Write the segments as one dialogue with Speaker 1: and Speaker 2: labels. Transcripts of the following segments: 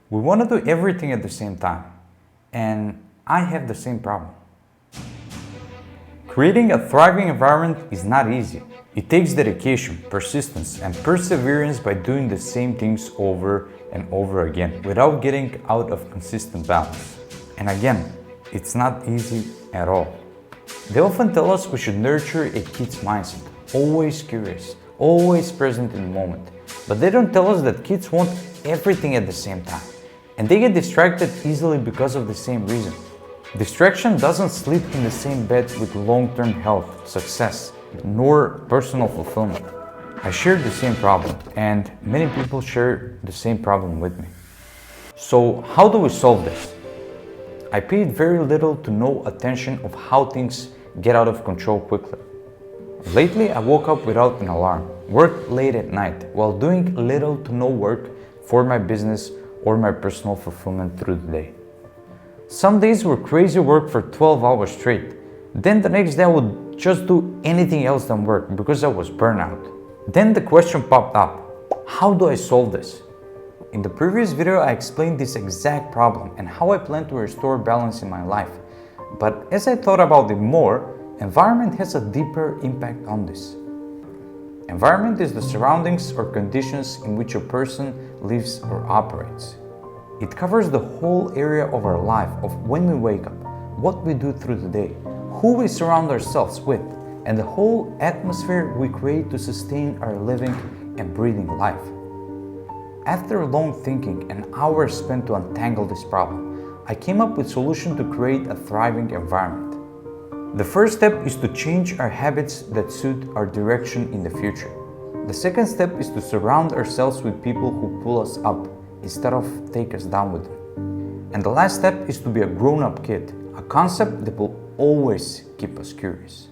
Speaker 1: We want to do everything at the same time, and I have the same problem. Creating a thriving environment is not easy. It takes dedication, persistence, and perseverance by doing the same things over and over again without getting out of consistent balance. And again, it's not easy at all. They often tell us we should nurture a kid's mindset, always curious, always present in the moment. But they don't tell us that kids want everything at the same time, and they get distracted easily because of the same reason. Distraction doesn't sleep in the same bed with long-term health, success, nor personal fulfillment. I share the same problem, and many people share the same problem with me. So how do we solve this? I paid very little to no attention of how things get out of control quickly. Lately, I woke up without an alarm, worked late at night while doing little to no work for my business or my personal fulfillment through the day. Some days were crazy work for 12 hours straight. Then the next day I would just do anything else than work because I was burnout. Then the question popped up, how do I solve this? In the previous video, I explained this exact problem and how I plan to restore balance in my life. But as I thought about it more, environment has a deeper impact on this. Environment is the surroundings or conditions in which a person lives or operates. It covers the whole area of our life, of when we wake up, what we do through the day, who we surround ourselves with, and the whole atmosphere we create to sustain our living and breathing life. After long thinking and hours spent to untangle this problem, I came up with a solution to create a thriving environment. The first step is to change our habits that suit our direction in the future. The second step is to surround ourselves with people who pull us up instead of take us down with them. And the last step is to be a grown-up kid, a concept that will always keep us curious.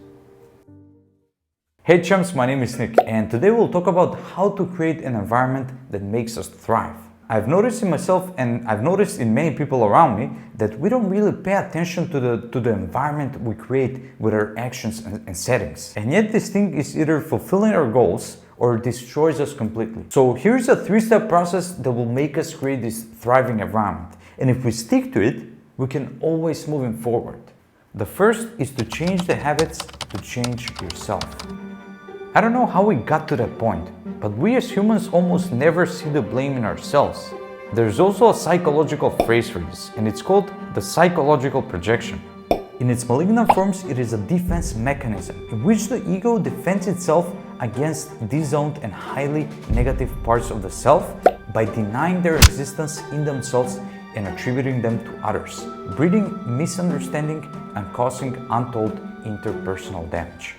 Speaker 1: Hey chums, my name is Nick, and today we'll talk about how to create an environment that makes us thrive. I've noticed in myself, and I've noticed in many people around me, that we don't really pay attention to the environment we create with our actions and settings. And yet this thing is either fulfilling our goals or destroys us completely. So here's a 3-step process that will make us create this thriving environment. And if we stick to it, we can always move forward. The first is to change the habits to change yourself. I don't know how we got to that point, but we as humans almost never see the blame in ourselves. There's also a psychological phrase for this, and it's called the psychological projection. In its malignant forms, it is a defense mechanism in which the ego defends itself against disowned and highly negative parts of the self by denying their existence in themselves and attributing them to others, breeding misunderstanding and causing untold interpersonal damage.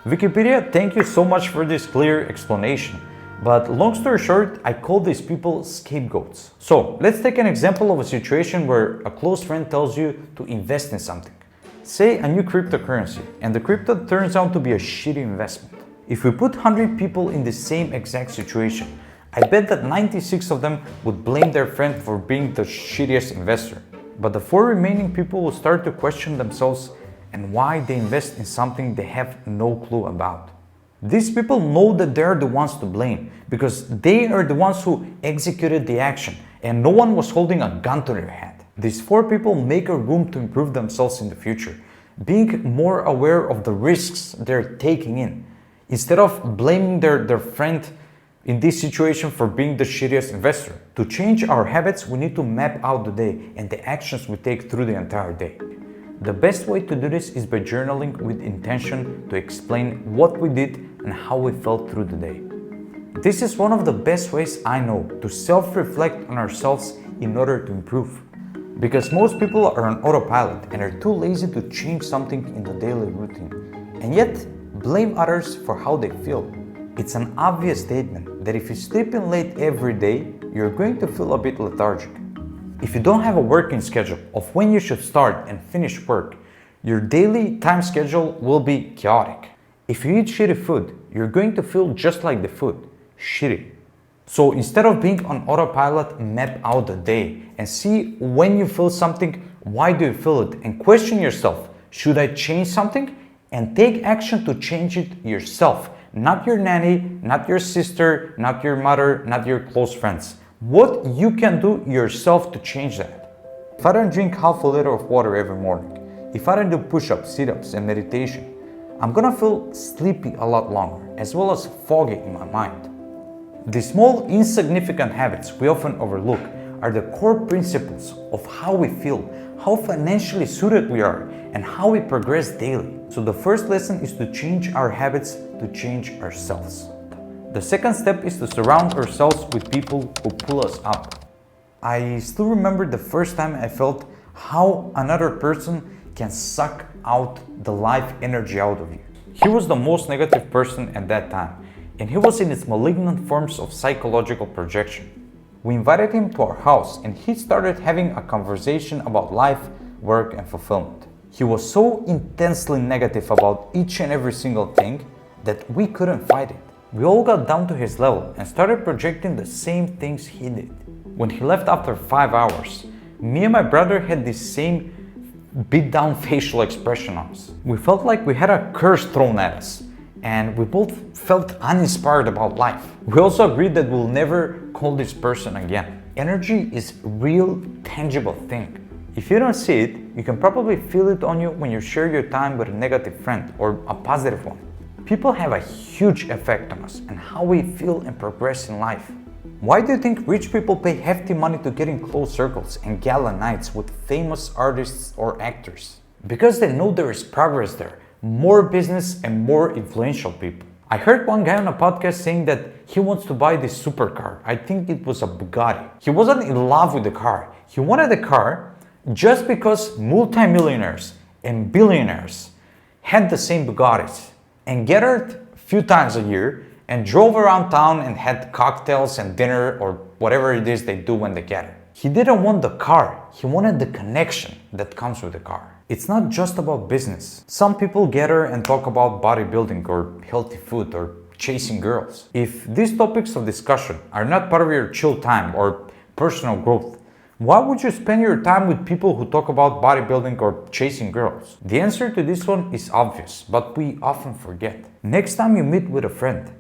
Speaker 1: Wikipedia, thank you so much for this clear explanation. But long story short, I call these people scapegoats. So let's take an example of a situation where a close friend tells you to invest in something. Say a new cryptocurrency, and the crypto turns out to be a shitty investment. If we put 100 people in the same exact situation, I bet that 96 of them would blame their friend for being the shittiest investor. But the 4 remaining people will start to question themselves and why they invest in something they have no clue about. These people know that they're the ones to blame because they are the ones who executed the action and no one was holding a gun to their head. These 4 people make a room to improve themselves in the future, being more aware of the risks they're taking in, instead of blaming their friend in this situation for being the shittiest investor. To change our habits, we need to map out the day and the actions we take through the entire day. The best way to do this is by journaling with intention to explain what we did and how we felt through the day. This is one of the best ways I know to self-reflect on ourselves in order to improve. Because most people are on autopilot and are too lazy to change something in the daily routine, and yet blame others for how they feel. It's an obvious statement that if you sleep in late every day, you're going to feel a bit lethargic. If you don't have a working schedule of when you should start and finish work, your daily time schedule will be chaotic. If you eat shitty food, you're going to feel just like the food, shitty. So instead of being on autopilot, map out the day and see when you feel something, why do you feel it, and question yourself, should I change something? And take action to change it yourself, not your nanny, not your sister, not your mother, not your close friends. what you can do yourself to change that. If I don't drink half a liter of water every morning, if I don't do push-ups, sit-ups, and meditation, I'm gonna feel sleepy a lot longer, as well as foggy in my mind. The small, insignificant habits we often overlook are the core principles of how we feel, how financially suited we are, and how we progress daily. So the first lesson is to change our habits to change ourselves. The second step is to surround ourselves with people who pull us up. I still remember the first time I felt how another person can suck out the life energy out of you. He was the most negative person at that time, and he was in its malignant forms of psychological projection. We invited him to our house and he started having a conversation about life, work, and fulfillment. He was so intensely negative about each and every single thing that we couldn't fight it. We all got down to his level and started projecting the same things he did. When he left after 5 hours, me and my brother had this same beat down facial expression on us. We felt like we had a curse thrown at us, and we both felt uninspired about life. We also agreed that we'll never call this person again. Energy is a real, tangible thing. If you don't see it, you can probably feel it on you when you share your time with a negative friend or a positive one. People have a huge effect on us and how we feel and progress in life. Why do you think rich people pay hefty money to get in close circles and gala nights with famous artists or actors? Because they know there is progress there, more business and more influential people. I heard one guy on a podcast saying that he wants to buy this supercar. I think it was a Bugatti. He wasn't in love with the car. He wanted the car just because multimillionaires and billionaires had the same Bugattis and gathered a few times a year and drove around town and had cocktails and dinner or whatever it is they do when they gather. He didn't want the car, he wanted the connection that comes with the car. It's not just about business. Some people gather and talk about bodybuilding or healthy food or chasing girls. If these topics of discussion are not part of your chill time or personal growth, why would you spend your time with people who talk about bodybuilding or chasing girls? The answer to this one is obvious, but we often forget. Next time you meet with a friend,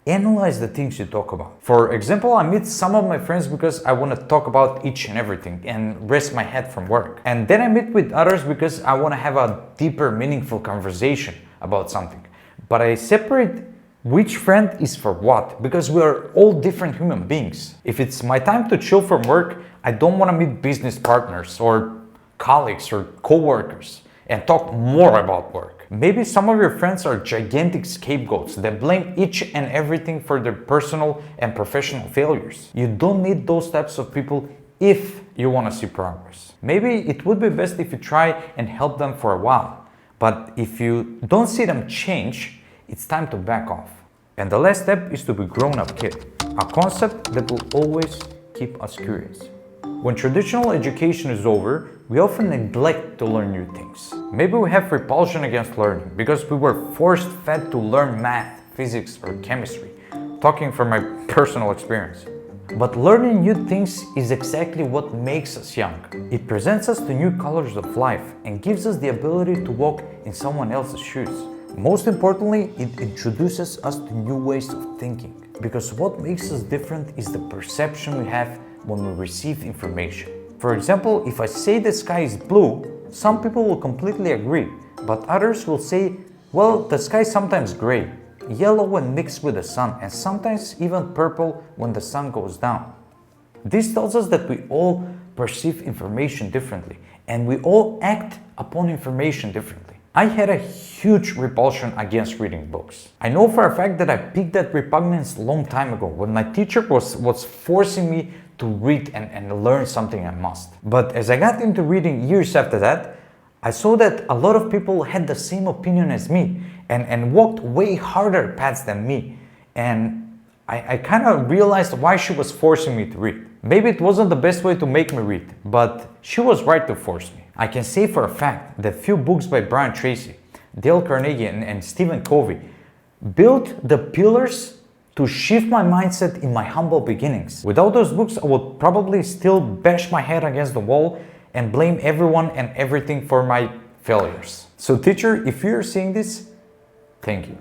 Speaker 1: analyze the things you talk about. For example, I meet some of my friends because I want to talk about each and everything and rest my head from work. And then I meet with others because I want to have a deeper, meaningful conversation about something. But I separate which friend is for what, because we are all different human beings. If it's my time to chill from work, I don't want to meet business partners or colleagues or co-workers and talk more about work. Maybe some of your friends are gigantic scapegoats that blame each and everything for their personal and professional failures. You don't need those types of people if you want to see progress. Maybe it would be best if you try and help them for a while. But if you don't see them change, it's time to back off. And the last step is to be grown-up kid, a concept that will always keep us curious. When traditional education is over, we often neglect to learn new things. Maybe we have repulsion against learning because we were force-fed to learn math, physics, or chemistry, talking from my personal experience. But learning new things is exactly what makes us young. It presents us to new colors of life and gives us the ability to walk in someone else's shoes. Most importantly, it introduces us to new ways of thinking, because what makes us different is the perception we have when we receive information. For example, if I say the sky is blue, some people will completely agree, but others will say, well, the sky is sometimes gray, yellow when mixed with the sun, and sometimes even purple when the sun goes down. This tells us that we all perceive information differently, and we all act upon information differently. I had a huge repulsion against reading books. I know for a fact that I picked that repugnance a long time ago when my teacher was forcing me to read and learn something I must. But as I got into reading years after that, I saw that a lot of people had the same opinion as me and walked way harder paths than me. And I kind of realized why she was forcing me to read. Maybe it wasn't the best way to make me read, but she was right to force me. I can say for a fact that few books by Brian Tracy, Dale Carnegie, and Stephen Covey built the pillars to shift my mindset in my humble beginnings. Without those books, I would probably still bash my head against the wall and blame everyone and everything for my failures. So teacher, if you're seeing this, thank you.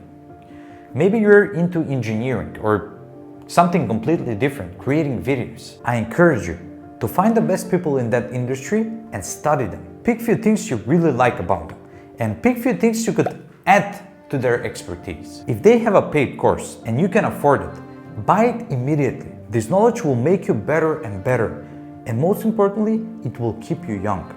Speaker 1: Maybe you're into engineering or something completely different, creating videos. I encourage you to find the best people in that industry and study them. Pick few things you really like about them and pick few things you could add to their expertise. If they have a paid course and you can afford it, buy it immediately. This knowledge will make you better and better, and most importantly, it will keep you young.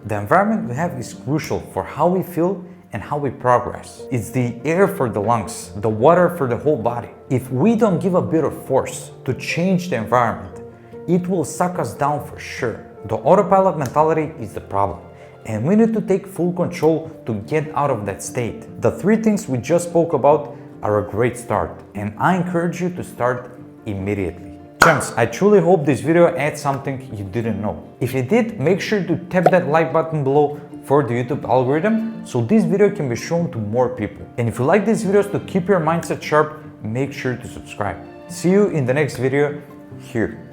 Speaker 1: The environment we have is crucial for how we feel and how we progress. It's the air for the lungs, the water for the whole body. If we don't give a bit of force to change the environment, it will suck us down for sure. The autopilot mentality is the problem, and we need to take full control to get out of that state. The 3 things we just spoke about are a great start, and I encourage you to start immediately. Champs, I truly hope this video adds something you didn't know. If it did, make sure to tap that like button below for the YouTube algorithm so this video can be shown to more people. And if you like these videos to keep your mindset sharp, make sure to subscribe. See you in the next video here.